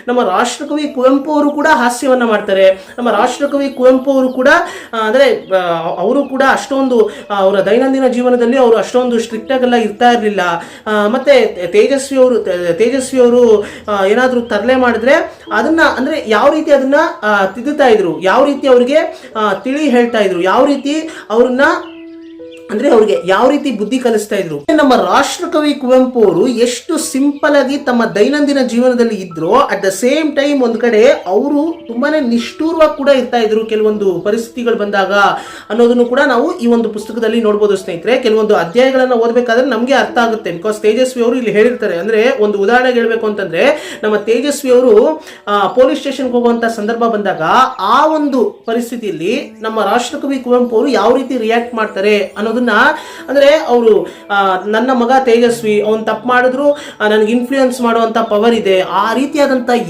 ನಮ್ಮ ರಾಷ್ಟ್ರಕವಿ ಕುವೆಂಪು ಅವರು ಕೂಡ ಹಾಸ್ಯವನ್ನ ಮಾಡ್ತಾರೆ. ನಮ್ಮ ರಾಷ್ಟ್ರಕವಿ ಕುವೆಂಪು ಅವರು ಕೂಡ ಅಂದ್ರೆ ಅವರು ಕೂಡ ಅಷ್ಟೊಂದು ಅವರ ದೈನಂದಿನ ಜೀವನದಲ್ಲಿ ಅವರು ಅಷ್ಟೊಂದು ಸ್ಟ್ರಿಕ್ಟ್ ಆಗೆಲ್ಲ ಇರ್ತಾ ಇರಲಿಲ್ಲ. ಮತ್ತೆ ತೇಜಸ್ವಿ ಅವರು ಏನಾದರೂ ತರಲೆ ಮಾಡಿದ್ರೆ ಅದನ್ನ ಅಂದ್ರೆ ಯಾವ ರೀತಿ ಅದನ್ನ ತಿದ್ದುತ್ತಾ ಇದ್ರು, ಯಾವ ರೀತಿ ಅವ್ರಿಗೆ ತಿಳಿ ಹೇಳ್ತಾ ಇದ್ರು, ಯಾವ ರೀತಿ ಅವ್ರನ್ನ ಅಂದ್ರೆ ಅವ್ರಿಗೆ ಯಾವ ರೀತಿ ಬುದ್ಧಿ ಕಲಿಸ್ತಾ ಇದ್ರು. ನಮ್ಮ ರಾಷ್ಟ್ರಕವಿ ಕುವೆಂಪು ಅವರು ಎಷ್ಟು ಸಿಂಪಲ್ ಆಗಿ ತಮ್ಮ ದೈನಂದಿನ ಜೀವನದಲ್ಲಿ ಇದ್ರು, ಅಟ್ ದ ಸೇಮ್ ಟೈಮ್ ಒಂದ್ ಕಡೆ ಅವರು ತುಂಬಾನೇ ನಿಷ್ಠೂರವಾಗಿ ಕೂಡ ಇರ್ತಾ ಇದ್ರು ಕೆಲವೊಂದು ಪರಿಸ್ಥಿತಿಗಳು ಬಂದಾಗ ಅನ್ನೋದನ್ನು ಕೂಡ ನಾವು ಈ ಒಂದು ಪುಸ್ತಕದಲ್ಲಿ ನೋಡ್ಬೋದು ಸ್ನೇಹಿತರೆ. ಕೆಲವೊಂದು ಅಧ್ಯಾಯಗಳನ್ನ ಓದಬೇಕಾದ್ರೆ ನಮಗೆ ಅರ್ಥ ಆಗುತ್ತೆ. ಬಿಕಾಸ್ ತೇಜಸ್ವಿ ಅವರು ಇಲ್ಲಿ ಹೇಳಿರ್ತಾರೆ. ಅಂದ್ರೆ ಒಂದು ಉದಾಹರಣೆಗೆ ಹೇಳ್ಬೇಕು ಅಂತಂದ್ರೆ, ನಮ್ಮ ತೇಜಸ್ವಿ ಅವರು ಪೊಲೀಸ್ ಸ್ಟೇಷನ್ಗೆ ಹೋಗುವಂತ ಸಂದರ್ಭ ಬಂದಾಗ ಆ ಒಂದು ಪರಿಸ್ಥಿತಿಯಲ್ಲಿ ನಮ್ಮ ರಾಷ್ಟ್ರಕವಿ ಕುವೆಂಪು ಅವರು ಯಾವ ರೀತಿ ರಿಯಾಕ್ಟ್ ಮಾಡ್ತಾರೆ ಅನ್ನೋದು ಅಂದ್ರೆ ಅವರು ನನ್ನ ಮಗ ತೇಜಸ್ವಿ ಅವನ್ ತಪ್ಪು ಮಾಡಿದ್ರು ನನಗೆ ಇನ್ಫ್ಲೂಯೆನ್ಸ್ ಮಾಡುವಂತ ಪವರ್ ಇದೆ, ಆ ರೀತಿಯಾದಂತ